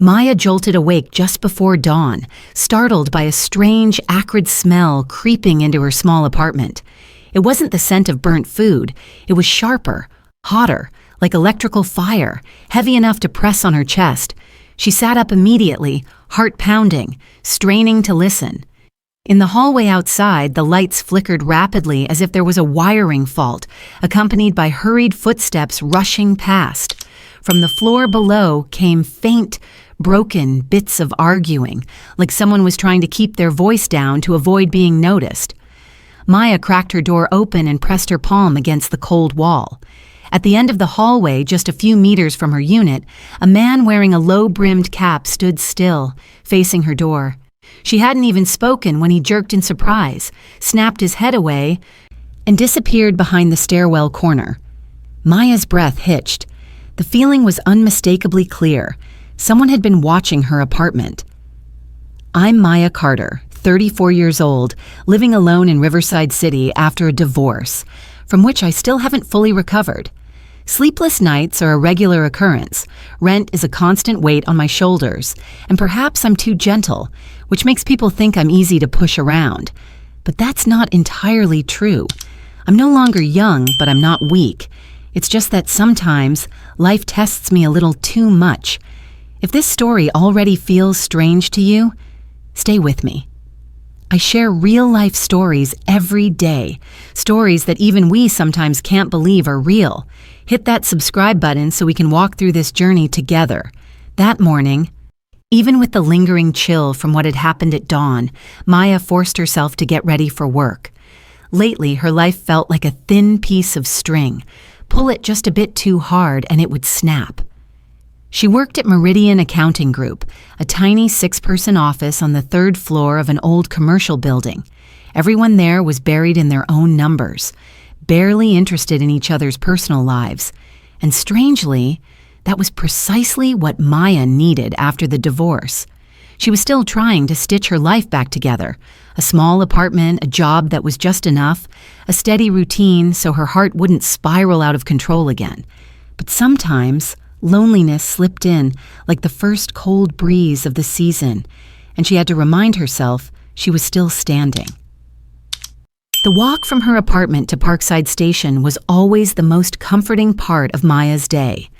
Maya jolted awake just before dawn, startled by a strange, acrid smell creeping into her small apartment. It wasn't the scent of burnt food. It was sharper, hotter, like electrical fire, heavy enough to press on her chest. She sat up immediately, heart pounding, straining to listen. In the hallway outside, the lights flickered rapidly as if there was a wiring fault, accompanied by hurried footsteps rushing past. From the floor below came faint, broken bits of arguing, like someone was trying to keep their voice down to avoid being noticed. Maya cracked her door open and pressed her palm against the cold wall. At the end of the hallway, just a few meters from her unit, a man wearing a low-brimmed cap stood still, facing her door. She hadn't even spoken when he jerked in surprise, snapped his head away, and disappeared behind the stairwell corner. Maya's breath hitched. The feeling was unmistakably clear. Someone had been watching her apartment. I'm Maya Carter, 34 years old, living alone in Riverside City after a divorce, from which I still haven't fully recovered. Sleepless nights are a regular occurrence. Rent is a constant weight on my shoulders, and perhaps I'm too gentle, which makes people think I'm easy to push around. But that's not entirely true. I'm no longer young, but I'm not weak. It's just that sometimes life tests me a little too much. If this story already feels strange to you, stay with me. I share real-life stories every day, stories that even we sometimes can't believe are real. Hit that subscribe button so we can walk through this journey together. That morning, even with the lingering chill from what had happened at dawn, Maya forced herself to get ready for work. Lately, her life felt like a thin piece of string. Pull it just a bit too hard and it would snap. She worked at Meridian Accounting Group, a tiny 6-person office on the 3rd floor of an old commercial building. Everyone there was buried in their own numbers, barely interested in each other's personal lives. And strangely, that was precisely what Maya needed after the divorce. She was still trying to stitch her life back together. A small apartment, a job that was just enough, a steady routine so her heart wouldn't spiral out of control again. But sometimes loneliness slipped in like the first cold breeze of the season, and she had to remind herself she was still standing. The walk from her apartment to Parkside Station was always the most comforting part of Maya's day.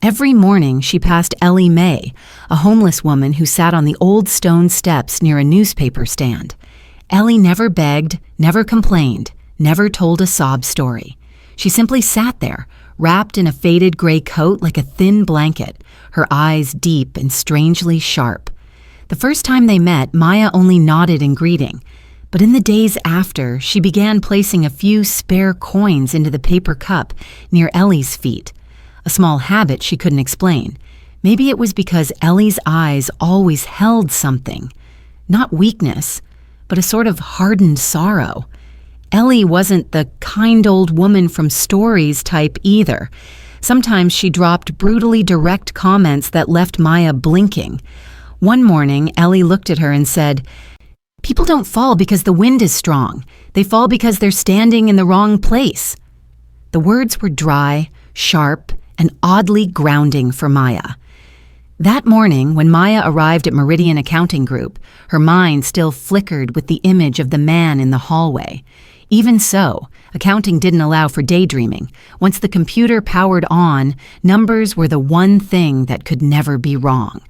Every morning she passed Ellie Mae, a homeless woman who sat on the old stone steps near a newspaper stand. Ellie never begged, never complained, never told a sob story. She simply sat there, wrapped in a faded gray coat like a thin blanket, her eyes deep and strangely sharp. The first time they met, Maya only nodded in greeting, but in the days after, she began placing a few spare coins into the paper cup near Ellie's feet, a small habit she couldn't explain. Maybe it was because Ellie's eyes always held something, not weakness, but a sort of hardened sorrow. Ellie wasn't the kind old woman from stories type either. Sometimes she dropped brutally direct comments that left Maya blinking. One morning, Ellie looked at her and said, "People don't fall because the wind is strong. They fall because they're standing in the wrong place." The words were dry, sharp, and oddly grounding for Maya. That morning, when Maya arrived at Meridian Accounting Group, her mind still flickered with the image of the man in the hallway. Even so, accounting didn't allow for daydreaming. Once the computer powered on, numbers were the one thing that could never be wrong.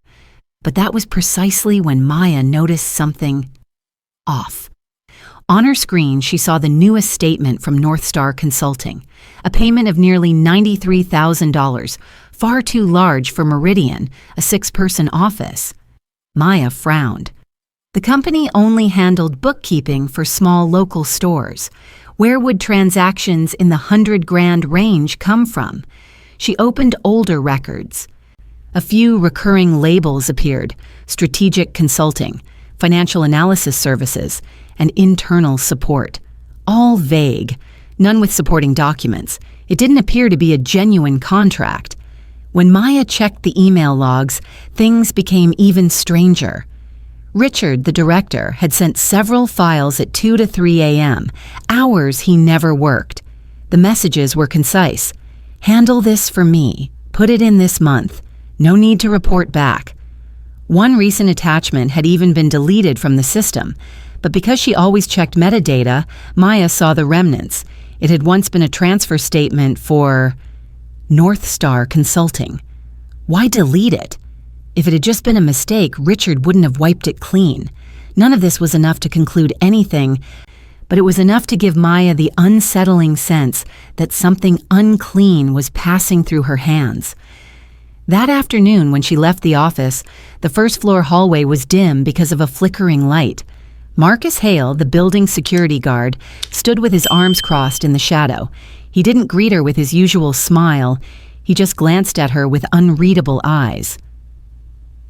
But that was precisely when Maya noticed something off. On her screen, she saw the newest statement from North Star Consulting, a payment of nearly $93,000, far too large for Meridian, a 6-person office. Maya frowned. The company only handled bookkeeping for small local stores. Where would transactions in the $100,000 range come from? She opened older records. A few recurring labels appeared: strategic consulting, financial analysis services, and internal support. All vague, none with supporting documents. It didn't appear to be a genuine contract. When Maya checked the email logs, things became even stranger. Richard, the director, had sent several files at 2 to 3 a.m., hours he never worked. The messages were concise. "Handle this for me. Put it in this month. No need to report back." One recent attachment had even been deleted from the system, but because she always checked metadata, Maya saw the remnants. It had once been a transfer statement for North Star Consulting. Why delete it? If it had just been a mistake, Richard wouldn't have wiped it clean. None of this was enough to conclude anything, but it was enough to give Maya the unsettling sense that something unclean was passing through her hands. That afternoon, when she left the office, the first-floor hallway was dim because of a flickering light. Marcus Hale, the building security guard, stood with his arms crossed in the shadow. He didn't greet her with his usual smile. He just glanced at her with unreadable eyes.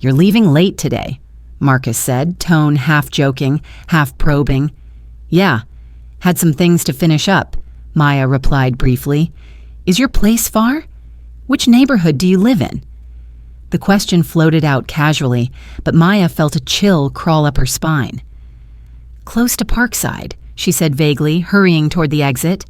"You're leaving late today," Marcus said, tone half joking, half probing. "Yeah, had some things to finish up," Maya replied briefly. "Is your place far? Which neighborhood do you live in?" The question floated out casually, but Maya felt a chill crawl up her spine. "Close to Parkside," she said vaguely, hurrying toward the exit.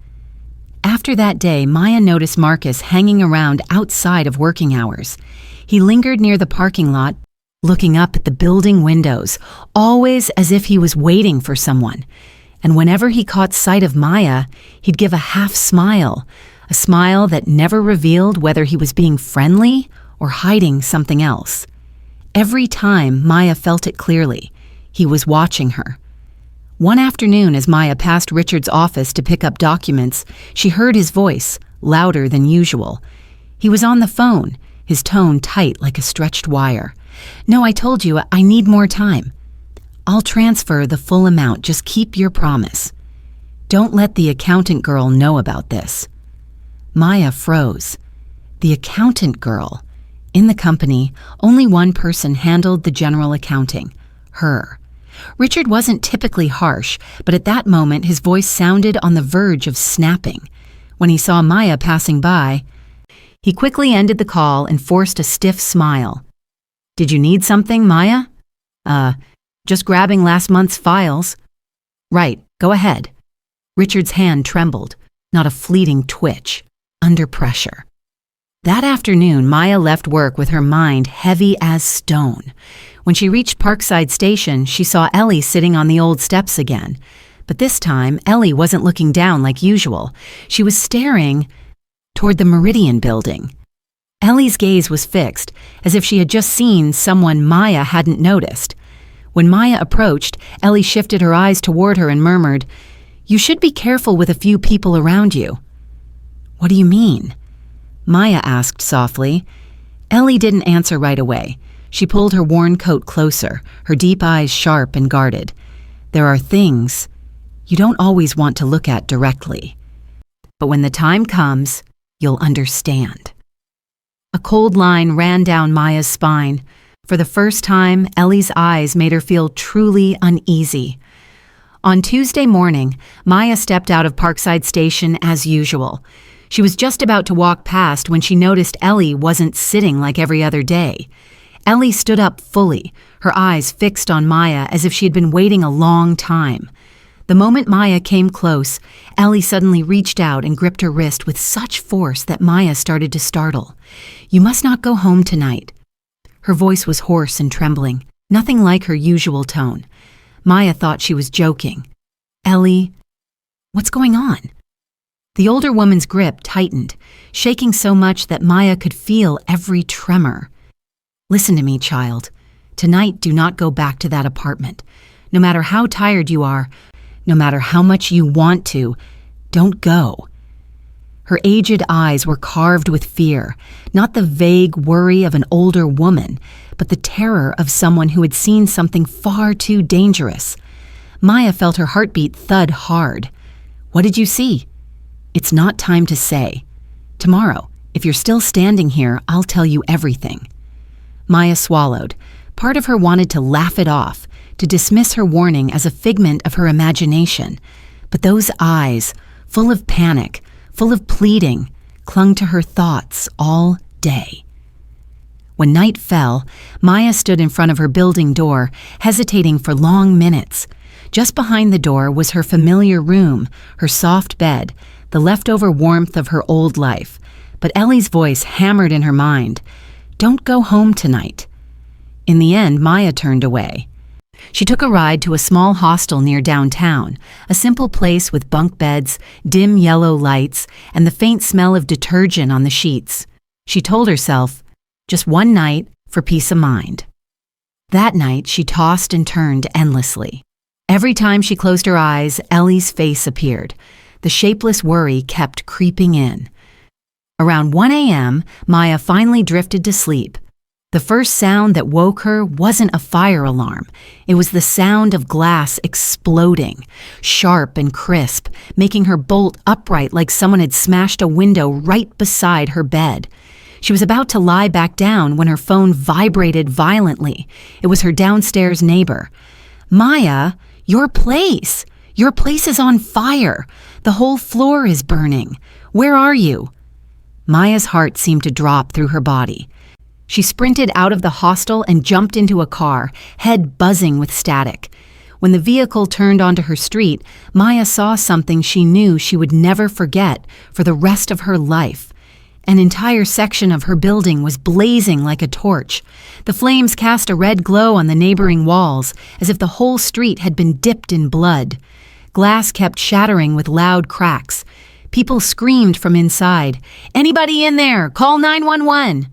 After that day, Maya noticed Marcus hanging around outside of working hours. He lingered near the parking lot, looking up at the building windows, always as if he was waiting for someone. And whenever he caught sight of Maya, he'd give a half smile, a smile that never revealed whether he was being friendly or hiding something else. Every time, Maya felt it clearly. He was watching her. One afternoon, as Maya passed Richard's office to pick up documents, she heard his voice, louder than usual. He was on the phone, his tone tight like a stretched wire. "No, I told you, I need more time." "I'll transfer the full amount, just keep your promise. Don't let the accountant girl know about this." Maya froze. The accountant girl. In the company, only one person handled the general accounting, her. Richard wasn't typically harsh, but at that moment his voice sounded on the verge of snapping. When he saw Maya passing by, he quickly ended the call and forced a stiff smile. "Did you need something, Maya?" Just grabbing last month's files." "Right, go ahead." Richard's hand trembled, not a fleeting twitch, under pressure. That afternoon, Maya left work with her mind heavy as stone. When she reached Parkside Station, she saw Ellie sitting on the old steps again. But this time, Ellie wasn't looking down like usual. She was staring toward the Meridian building. Ellie's gaze was fixed, as if she had just seen someone Maya hadn't noticed. When Maya approached, Ellie shifted her eyes toward her and murmured, "You should be careful with a few people around you." "What do you mean?" Maya asked softly. Ellie didn't answer right away. She pulled her worn coat closer, her deep eyes sharp and guarded. "There are things you don't always want to look at directly. But when the time comes, you'll understand." A cold line ran down Maya's spine. For the first time, Ellie's eyes made her feel truly uneasy. On Tuesday morning, Maya stepped out of Parkside Station as usual. She was just about to walk past when she noticed Ellie wasn't sitting like every other day. Ellie stood up fully, her eyes fixed on Maya as if she had been waiting a long time. The moment Maya came close, Ellie suddenly reached out and gripped her wrist with such force that Maya started to startle. "You must not go home tonight." Her voice was hoarse and trembling, nothing like her usual tone. Maya thought she was joking. "Ellie, what's going on?" The older woman's grip tightened, shaking so much that Maya could feel every tremor. "Listen to me, child. Tonight, do not go back to that apartment. No matter how tired you are, no matter how much you want to, don't go." Her aged eyes were carved with fear, not the vague worry of an older woman, but the terror of someone who had seen something far too dangerous. Maya felt her heartbeat thud hard. "What did you see?" "It's not time to say. Tomorrow, if you're still standing here, I'll tell you everything." Maya swallowed. Part of her wanted to laugh it off, to dismiss her warning as a figment of her imagination. But those eyes, full of panic, full of pleading, clung to her thoughts all day. When night fell, Maya stood in front of her building door, hesitating for long minutes. Just behind the door was her familiar room, her soft bed, the leftover warmth of her old life. But Ellie's voice hammered in her mind. "Don't go home tonight." In the end, Maya turned away. She took a ride to a small hostel near downtown, a simple place with bunk beds, dim yellow lights, and the faint smell of detergent on the sheets. She told herself, just one night for peace of mind. That night, she tossed and turned endlessly. Every time she closed her eyes, Ellie's face appeared. The shapeless worry kept creeping in. Around 1 a.m., Maya finally drifted to sleep. The first sound that woke her wasn't a fire alarm. It was the sound of glass exploding, sharp and crisp, making her bolt upright like someone had smashed a window right beside her bed. She was about to lie back down when her phone vibrated violently. It was her downstairs neighbor. "Maya, your place! Your place is on fire! The whole floor is burning! Where are you?" Maya's heart seemed to drop through her body. She sprinted out of the hostel and jumped into a car, head buzzing with static. When the vehicle turned onto her street, Maya saw something she knew she would never forget for the rest of her life. An entire section of her building was blazing like a torch. The flames cast a red glow on the neighboring walls, as if the whole street had been dipped in blood. Glass kept shattering with loud cracks. People screamed from inside, "Anybody in there? Call 911!"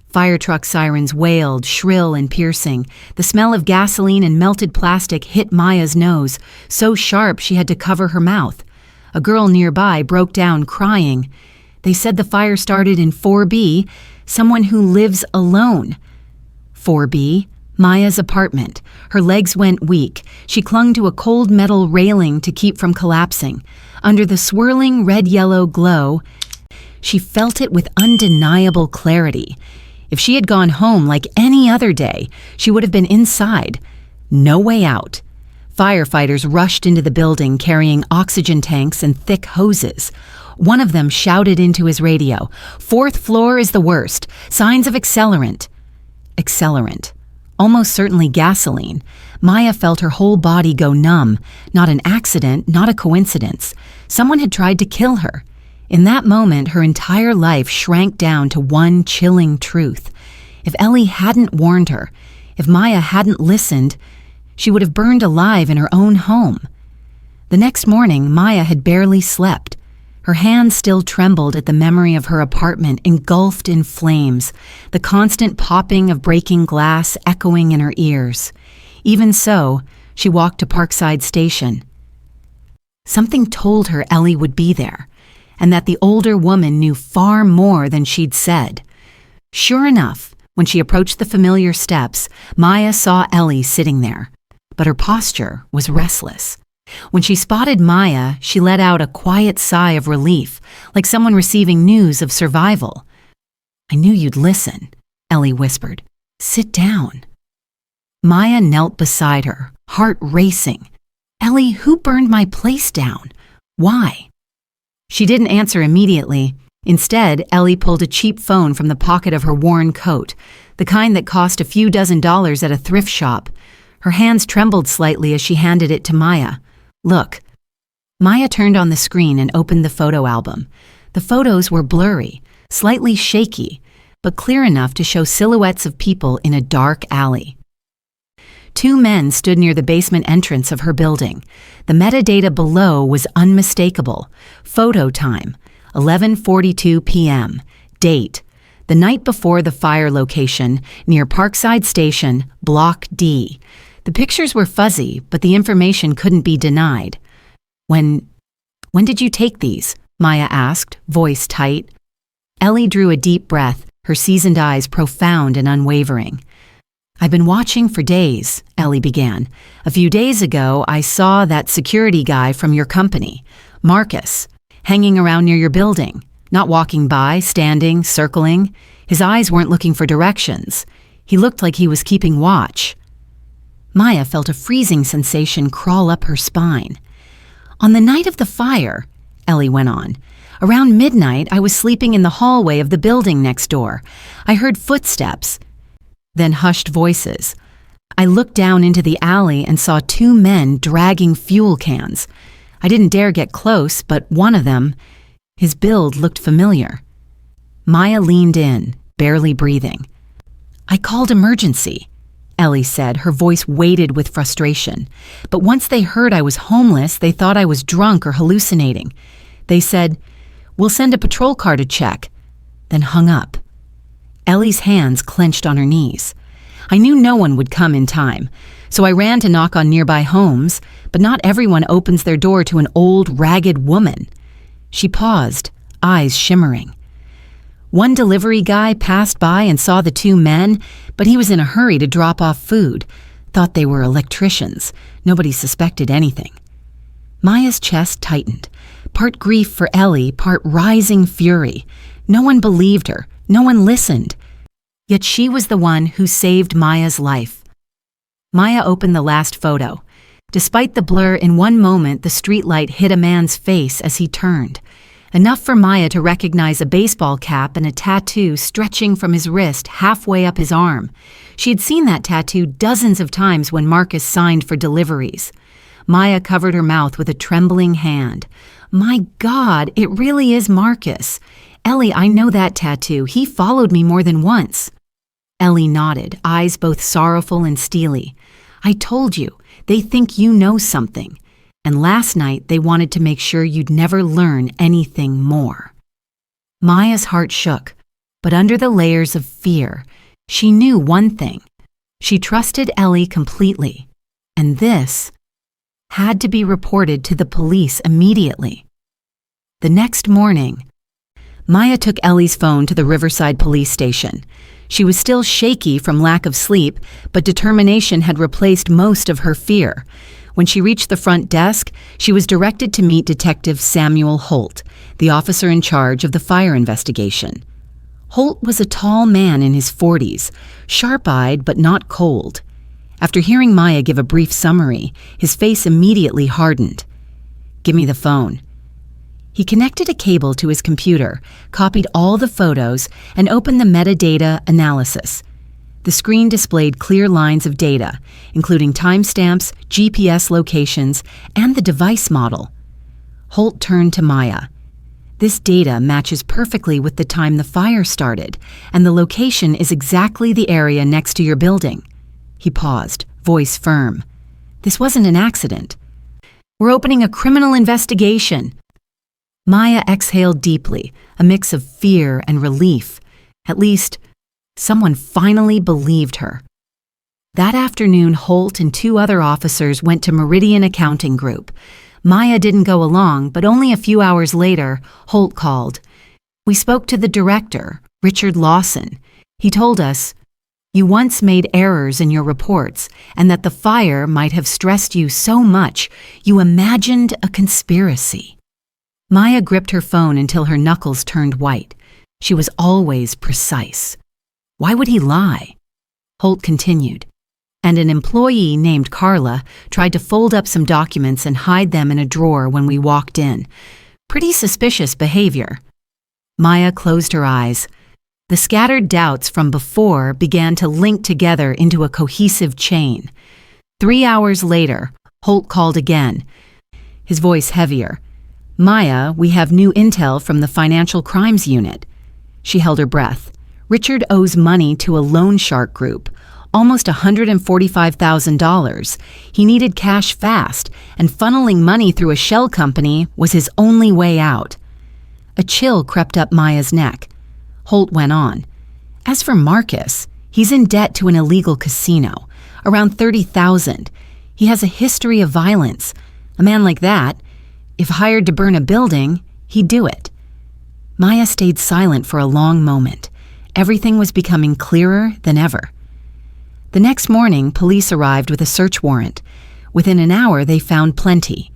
Fire truck sirens wailed, shrill and piercing. The smell of gasoline and melted plastic hit Maya's nose, so sharp she had to cover her mouth. A girl nearby broke down crying. They said the fire started in 4B, someone who lives alone. 4B, Maya's apartment. Her legs went weak. She clung to a cold metal railing to keep from collapsing. Under the swirling red-yellow glow, she felt it with undeniable clarity. If she had gone home like any other day, she would have been inside. No way out. Firefighters rushed into the building carrying oxygen tanks and thick hoses. One of them shouted into his radio, "Fourth floor is the worst. Signs of accelerant." Accelerant. Almost certainly gasoline. Maya felt her whole body go numb. Not an accident, not a coincidence. Someone had tried to kill her. In that moment, her entire life shrank down to one chilling truth. If Ellie hadn't warned her, if Maya hadn't listened, she would have burned alive in her own home. The next morning, Maya had barely slept. Her hands still trembled at the memory of her apartment engulfed in flames, the constant popping of breaking glass echoing in her ears. Even so, she walked to Parkside Station. Something told her Ellie would be there, and that the older woman knew far more than she'd said. Sure enough, when she approached the familiar steps, Maya saw Ellie sitting there, but her posture was restless. When she spotted Maya, she let out a quiet sigh of relief, like someone receiving news of survival. "I knew you'd listen," Ellie whispered. "Sit down." Maya knelt beside her, heart racing. "Ellie, who burned my place down? Why?" She didn't answer immediately. Instead, Ellie pulled a cheap phone from the pocket of her worn coat, the kind that cost a few $dozen at a thrift shop. Her hands trembled slightly as she handed it to Maya. "Look." Maya turned on the screen and opened the photo album. The photos were blurry, slightly shaky, but clear enough to show silhouettes of people in a dark alley. Two men stood near the basement entrance of her building. The metadata below was unmistakable. Photo time, 11:42 p.m. Date, the night before the fire location, near Parkside Station, Block D. The pictures were fuzzy, but the information couldn't be denied. When did you take these?" Maya asked, voice tight. Ellie drew a deep breath, her seasoned eyes profound and unwavering. "I've been watching for days," Ellie began. "A few days ago, I saw that security guy from your company, Marcus, hanging around near your building, not walking by, standing, circling. His eyes weren't looking for directions. He looked like he was keeping watch." Maya felt a freezing sensation crawl up her spine. "On the night of the fire," Ellie went on, "around midnight, I was sleeping in the hallway of the building next door. I heard footsteps, then hushed voices. I looked down into the alley and saw two men dragging fuel cans. I didn't dare get close, but one of them, his build looked familiar." Maya leaned in, barely breathing. "I called emergency." Ellie said, her voice weighted with frustration. But once they heard I was homeless, they thought I was drunk or hallucinating. They said, "We'll send a patrol car to check," then hung up. Ellie's hands clenched on her knees. I knew no one would come in time, so I ran to knock on nearby homes, but not everyone opens their door to an old, ragged woman. She paused, eyes shimmering. One delivery guy passed by and saw the two men, but he was in a hurry to drop off food. Thought they were electricians. Nobody suspected anything. Maya's chest tightened. Part grief for Ellie, part rising fury. No one believed her. No one listened. Yet she was the one who saved Maya's life. Maya opened the last photo. Despite the blur, in one moment the streetlight hit a man's face as he turned. Enough for Maya to recognize a baseball cap and a tattoo stretching from his wrist halfway up his arm. She had seen that tattoo dozens of times when Marcus signed for deliveries. Maya covered her mouth with a trembling hand. My God, it really is Marcus. Ellie, I know that tattoo. He followed me more than once. Ellie nodded, eyes both sorrowful and steely. I told you, they think you know something. And last night they wanted to make sure you'd never learn anything more. Maya's heart shook, but under the layers of fear, she knew one thing. She trusted Ellie completely, and this had to be reported to the police immediately. The next morning, Maya took Ellie's phone to the Riverside police station. She was still shaky from lack of sleep, but determination had replaced most of her fear. When she reached the front desk, she was directed to meet Detective Samuel Holt, the officer in charge of the fire investigation. Holt was a tall man in his 40s, sharp-eyed but not cold. After hearing Maya give a brief summary, his face immediately hardened. "Give me the phone." He connected a cable to his computer, copied all the photos, and opened the metadata analysis. The screen displayed clear lines of data, including timestamps, GPS locations, and the device model. Holt turned to Maya. "This data matches perfectly with the time the fire started, and the location is exactly the area next to your building." He paused, voice firm. "This wasn't an accident. We're opening a criminal investigation." Maya exhaled deeply, a mix of fear and relief. At least, someone finally believed her. That afternoon, Holt and two other officers went to Meridian Accounting Group. Maya didn't go along, but only a few hours later, Holt called. "We spoke to the director, Richard Lawson. He told us, you once made errors in your reports, and that the fire might have stressed you so much you imagined a conspiracy." Maya gripped her phone until her knuckles turned white. She was always precise. Why would he lie? Holt continued. "And an employee named Carla tried to fold up some documents and hide them in a drawer when we walked in. Pretty suspicious behavior." Maya closed her eyes. The scattered doubts from before began to link together into a cohesive chain. 3 hours later, Holt called again, his voice heavier. "Maya, we have new intel from the Financial Crimes Unit." She held her breath. "Richard owes money to a loan shark group, almost $145,000. He needed cash fast, and funneling money through a shell company was his only way out." A chill crept up Maya's neck. Holt went on. "As for Marcus, he's in debt to an illegal casino, around $30,000. He has a history of violence. A man like that, if hired to burn a building, he'd do it." Maya stayed silent for a long moment. Everything was becoming clearer than ever. The next morning, police arrived with a search warrant. Within an hour, they found plenty.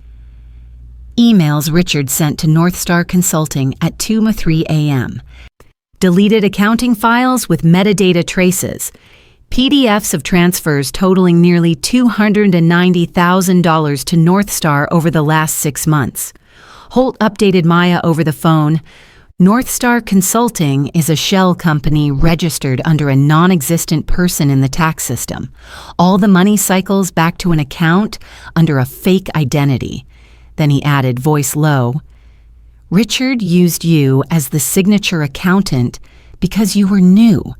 Emails Richard sent to North Star Consulting at 2:03 a.m. Deleted accounting files with metadata traces. PDFs of transfers totaling nearly $290,000 to North Star over the last 6 months. Holt updated Maya over the phone. North Star Consulting is a shell company registered under a non-existent person in the tax system. All the money cycles back to an account under a fake identity. Then he added, voice low, "Richard used you as the signature accountant because you were new.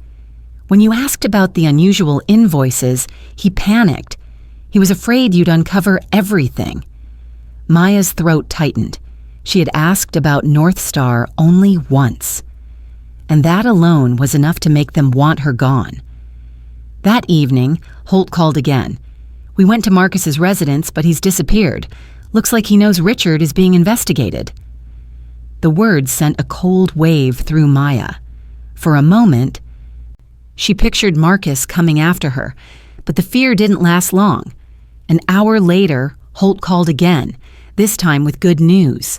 When you asked about the unusual invoices, he panicked. He was afraid you'd uncover everything. Maya's throat tightened. She had asked about North Star only once. And that alone was enough to make them want her gone. That evening, Holt called again. "We went to Marcus's residence, but he's disappeared. Looks like he knows Richard is being investigated." The words sent a cold wave through Maya. For a moment, she pictured Marcus coming after her, but the fear didn't last long. An hour later, Holt called again, this time with good news.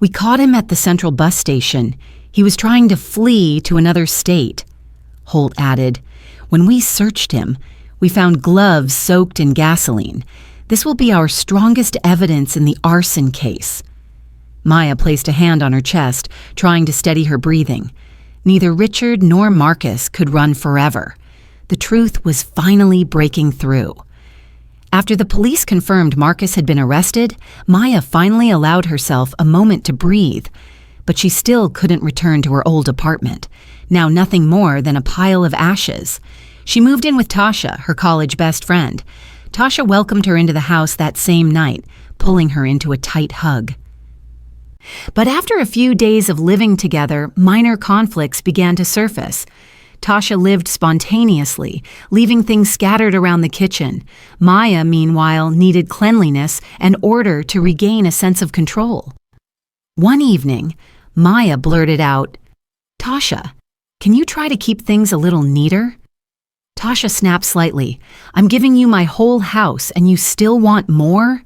"We caught him at the central bus station. He was trying to flee to another state." Holt added, "When we searched him, we found gloves soaked in gasoline. This will be our strongest evidence in the arson case." Maya placed a hand on her chest, trying to steady her breathing. Neither Richard nor Marcus could run forever. The truth was finally breaking through. After the police confirmed Marcus had been arrested, Maya finally allowed herself a moment to breathe. But she still couldn't return to her old apartment, now nothing more than a pile of ashes. She moved in with Tasha, her college best friend. Tasha welcomed her into the house that same night, pulling her into a tight hug. But after a few days of living together, minor conflicts began to surface. Tasha lived spontaneously, leaving things scattered around the kitchen. Maya, meanwhile, needed cleanliness and order to regain a sense of control. One evening, Maya blurted out, "Tasha, can you try to keep things a little neater?" Tasha snapped slightly. "I'm giving you my whole house and you still want more?"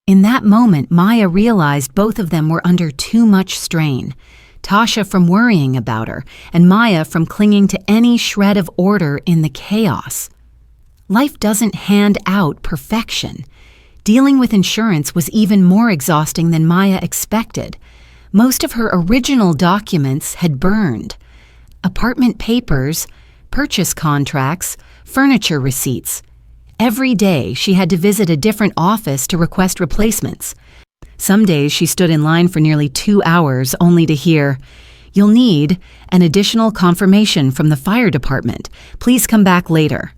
In that moment, Maya realized both of them were under too much strain. Tasha from worrying about her, and Maya from clinging to any shred of order in the chaos. Life doesn't hand out perfection. Dealing with insurance was even more exhausting than Maya expected. Most of her original documents had burned. Apartment papers, purchase contracts, furniture receipts. Every day, she had to visit a different office to request replacements. Some days she stood in line for nearly 2 hours only to hear, "You'll need an additional confirmation from the fire department. Please come back later."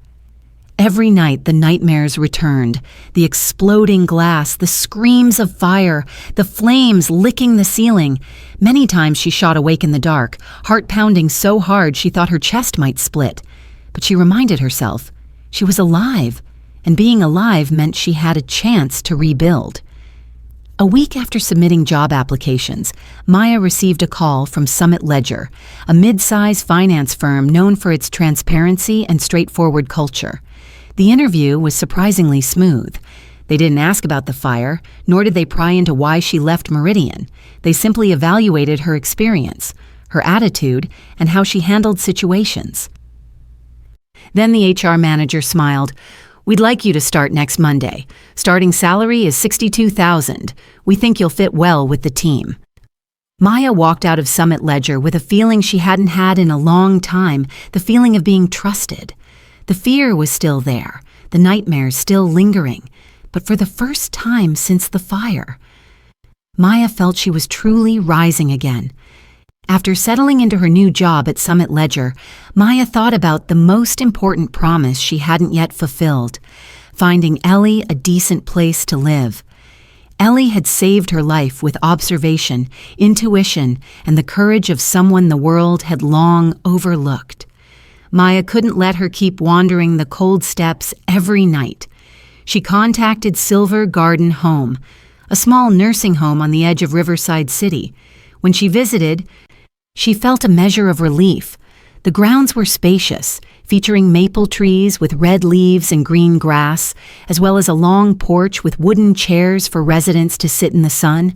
Every night the nightmares returned, the exploding glass, the screams of fire, the flames licking the ceiling. Many times she shot awake in the dark, heart pounding so hard she thought her chest might split. But she reminded herself, she was alive, and being alive meant she had a chance to rebuild. A week after submitting job applications, Maya received a call from Summit Ledger, a mid-size finance firm known for its transparency and straightforward culture. The interview was surprisingly smooth. They didn't ask about the fire, nor did they pry into why she left Meridian. They simply evaluated her experience, her attitude, and how she handled situations. Then the HR manager smiled. "We'd like you to start next Monday. Starting salary is $62,000. We think you'll fit well with the team." Maya walked out of Summit Ledger with a feeling she hadn't had in a long time, the feeling of being trusted. The fear was still there, the nightmares still lingering, but for the first time since the fire, Maya felt she was truly rising again. After settling into her new job at Summit Ledger, Maya thought about the most important promise she hadn't yet fulfilled, finding Ellie a decent place to live. Ellie had saved her life with observation, intuition, and the courage of someone the world had long overlooked. Maya couldn't let her keep wandering the cold steps every night. She contacted Silver Garden Home, a small nursing home on the edge of Riverside City. When she visited, she felt a measure of relief. The grounds were spacious, featuring maple trees with red leaves and green grass, as well as a long porch with wooden chairs for residents to sit in the sun.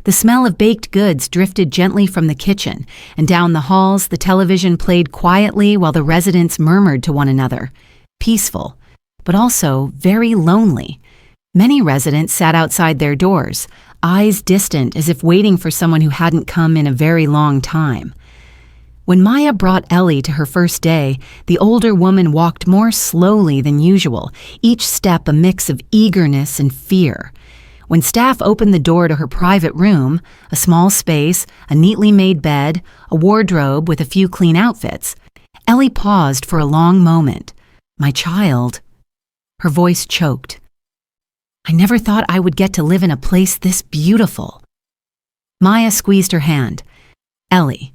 The smell of baked goods drifted gently from the kitchen, and down the halls the television played quietly while the residents murmured to one another. Peaceful, but also very lonely. Many residents sat outside their doors, eyes distant as if waiting for someone who hadn't come in a very long time. When Maya brought Ellie to her first day, the older woman walked more slowly than usual, each step a mix of eagerness and fear. When staff opened the door to her private room, a small space, a neatly made bed, a wardrobe with a few clean outfits, Ellie paused for a long moment. My child. Her voice choked. I never thought I would get to live in a place this beautiful. Maya squeezed her hand. Ellie,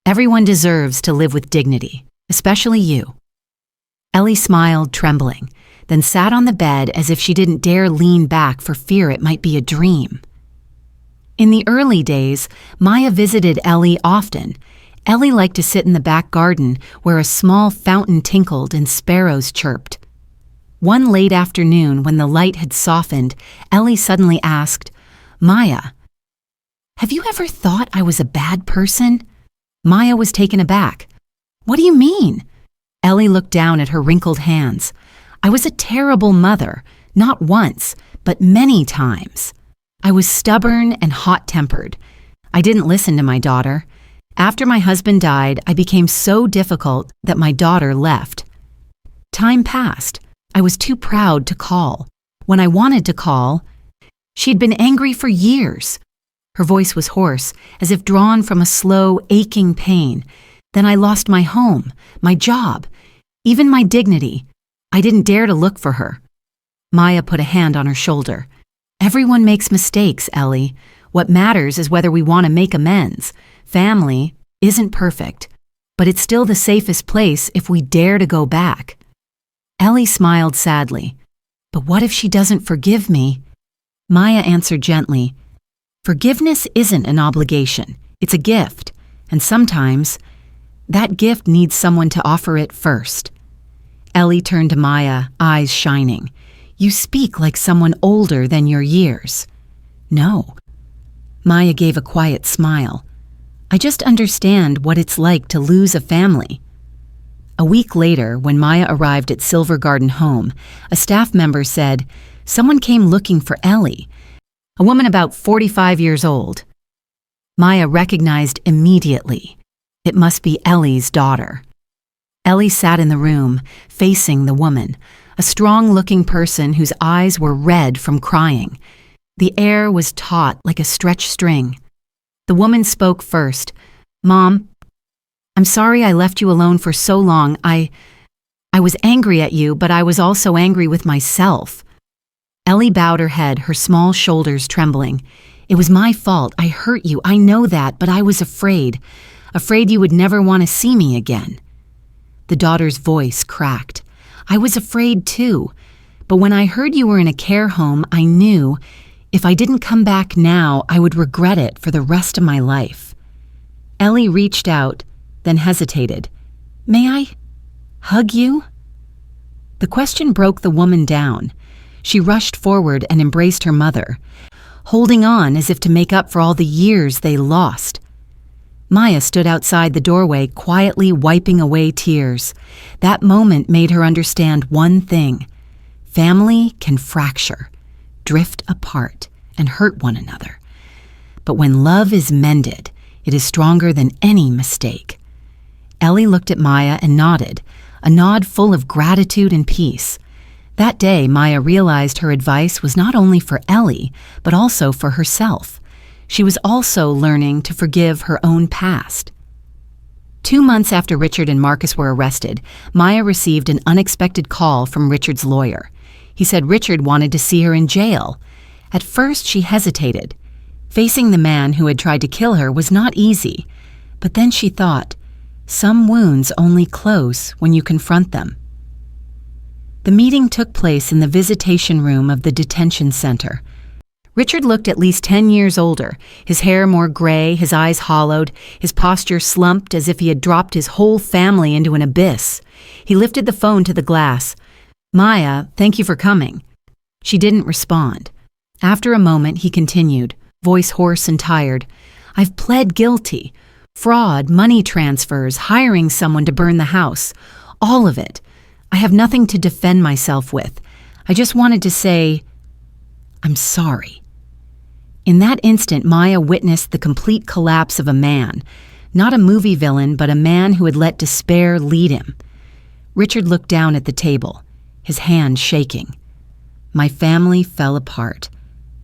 everyone deserves to live with dignity, especially you. Ellie smiled, trembling, then sat on the bed as if she didn't dare lean back for fear it might be a dream. In the early days, Maya visited Ellie often. Ellie liked to sit in the back garden where a small fountain tinkled and sparrows chirped. One late afternoon, when the light had softened, Ellie suddenly asked, Maya, have you ever thought I was a bad person? Maya was taken aback. What do you mean? Ellie looked down at her wrinkled hands. I was a terrible mother, not once, but many times. I was stubborn and hot-tempered. I didn't listen to my daughter. After my husband died, I became so difficult that my daughter left. Time passed. I was too proud to call. When I wanted to call, she'd been angry for years. Her voice was hoarse, as if drawn from a slow, aching pain. Then I lost my home, my job, even my dignity. I didn't dare to look for her. Maya put a hand on her shoulder. Everyone makes mistakes, Ellie. What matters is whether we want to make amends. Family isn't perfect, but it's still the safest place if we dare to go back. Ellie smiled sadly. But what if she doesn't forgive me? Maya answered gently. Forgiveness isn't an obligation. It's a gift. And sometimes, that gift needs someone to offer it first. Ellie turned to Maya, eyes shining. You speak like someone older than your years. No. Maya gave a quiet smile. I just understand what it's like to lose a family. A week later, when Maya arrived at Silver Garden Home, a staff member said, someone came looking for Ellie, a woman about 45 years old. Maya recognized immediately. It must be Ellie's daughter. Ellie sat in the room, facing the woman, a strong-looking person whose eyes were red from crying. The air was taut like a stretched string. The woman spoke first. Mom, I'm sorry I left you alone for so long. I was angry at you, but I was also angry with myself. Ellie bowed her head, her small shoulders trembling. It was my fault. I hurt you. I know that, but I was afraid. Afraid you would never want to see me again. The daughter's voice cracked. I was afraid too. But when I heard you were in a care home, I knew if I didn't come back now, I would regret it for the rest of my life. Ellie reached out, then hesitated. May I hug you? The question broke the woman down. She rushed forward and embraced her mother, holding on as if to make up for all the years they lost. Maya stood outside the doorway, quietly wiping away tears. That moment made her understand one thing. Family can fracture, drift apart, and hurt one another. But when love is mended, it is stronger than any mistake. Ellie looked at Maya and nodded, a nod full of gratitude and peace. That day, Maya realized her advice was not only for Ellie, but also for herself. She was also learning to forgive her own past. 2 months after Richard and Marcus were arrested, Maya received an unexpected call from Richard's lawyer. He said Richard wanted to see her in jail. At first, she hesitated. Facing the man who had tried to kill her was not easy. But then she thought, some wounds only close when you confront them. The meeting took place in the visitation room of the detention center. Richard looked at least 10 years older, his hair more gray, his eyes hollowed, his posture slumped as if he had dropped his whole family into an abyss. He lifted the phone to the glass. Maya, thank you for coming. She didn't respond. After a moment, he continued, voice hoarse and tired. I've pled guilty. Fraud, money transfers, hiring someone to burn the house. All of it. I have nothing to defend myself with. I just wanted to say, I'm sorry. In that instant, Maya witnessed the complete collapse of a man. Not a movie villain, but a man who had let despair lead him. Richard looked down at the table, his hand shaking. My family fell apart.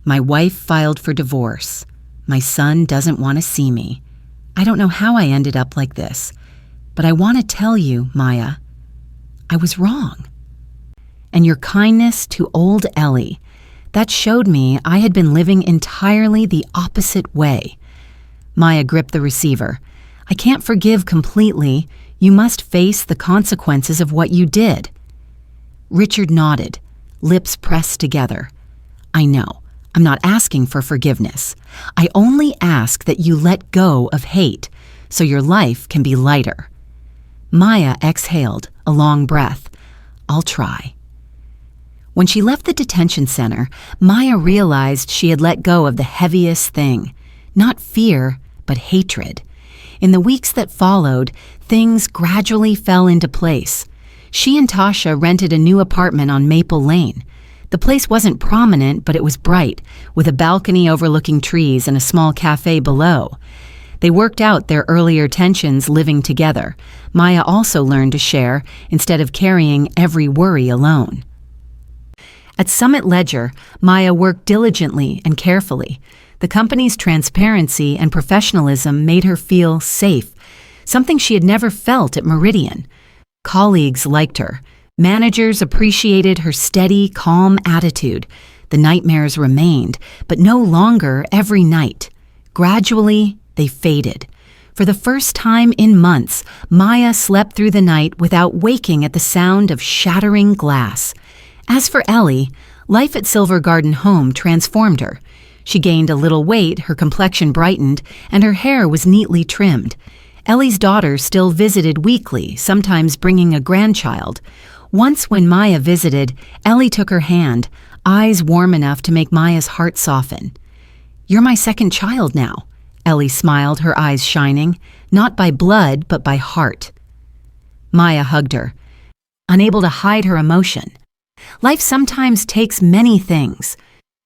My wife filed for divorce. My son doesn't want to see me. I don't know how I ended up like this. But I want to tell you, Maya, I was wrong. And your kindness to old Ellie, that showed me I had been living entirely the opposite way. Maya gripped the receiver. I can't forgive completely. You must face the consequences of what you did. Richard nodded, lips pressed together. I know. I'm not asking for forgiveness. I only ask that you let go of hate so your life can be lighter. Maya exhaled, a long breath. I'll try. When she left the detention center, Maya realized she had let go of the heaviest thing, not fear, but hatred. In the weeks that followed, things gradually fell into place. She and Tasha rented a new apartment on Maple Lane. The place wasn't prominent, but it was bright, with a balcony overlooking trees and a small cafe below. They worked out their earlier tensions living together. Maya also learned to share instead of carrying every worry alone. At Summit Ledger, Maya worked diligently and carefully. The company's transparency and professionalism made her feel safe, something she had never felt at Meridian. Colleagues liked her. Managers appreciated her steady, calm attitude. The nightmares remained, but no longer every night. Gradually, they faded. For the first time in months, Maya slept through the night without waking at the sound of shattering glass. As for Ellie, life at Silver Garden Home transformed her. She gained a little weight, her complexion brightened, and her hair was neatly trimmed. Ellie's daughter still visited weekly, sometimes bringing a grandchild. Once when Maya visited, Ellie took her hand, eyes warm enough to make Maya's heart soften. You're my second child now, Ellie smiled, her eyes shining, not by blood, but by heart. Maya hugged her, unable to hide her emotion. Life sometimes takes many things,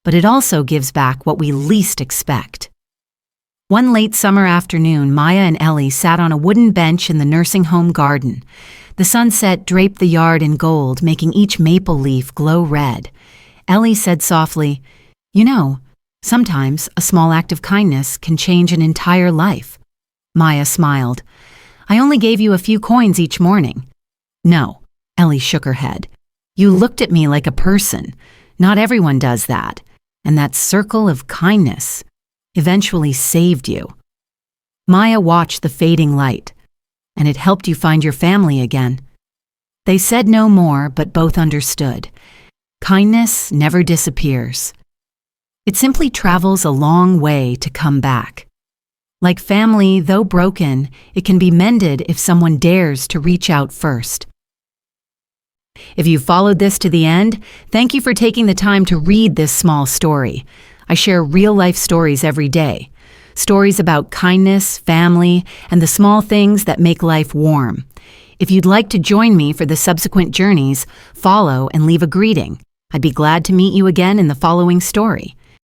but it also gives back what we least expect. One late summer afternoon, Maya and Ellie sat on a wooden bench in the nursing home garden. The sunset draped the yard in gold, making each maple leaf glow red. Ellie said softly, "You know, sometimes a small act of kindness can change an entire life." Maya smiled. "I only gave you a few coins each morning." "No," Ellie shook her head. "You looked at me like a person. Not everyone does that. And that circle of kindness eventually saved you." Maya watched the fading light. "And it helped you find your family again." They said no more, but both understood. Kindness never disappears. It simply travels a long way to come back. Like family, though broken, it can be mended if someone dares to reach out first. If you followed this to the end, thank you for taking the time to read this small story. I share real-life stories every day. Stories about kindness, family, and the small things that make life warm. If you'd like to join me for the subsequent journeys, follow and leave a greeting. I'd be glad to meet you again in the following story.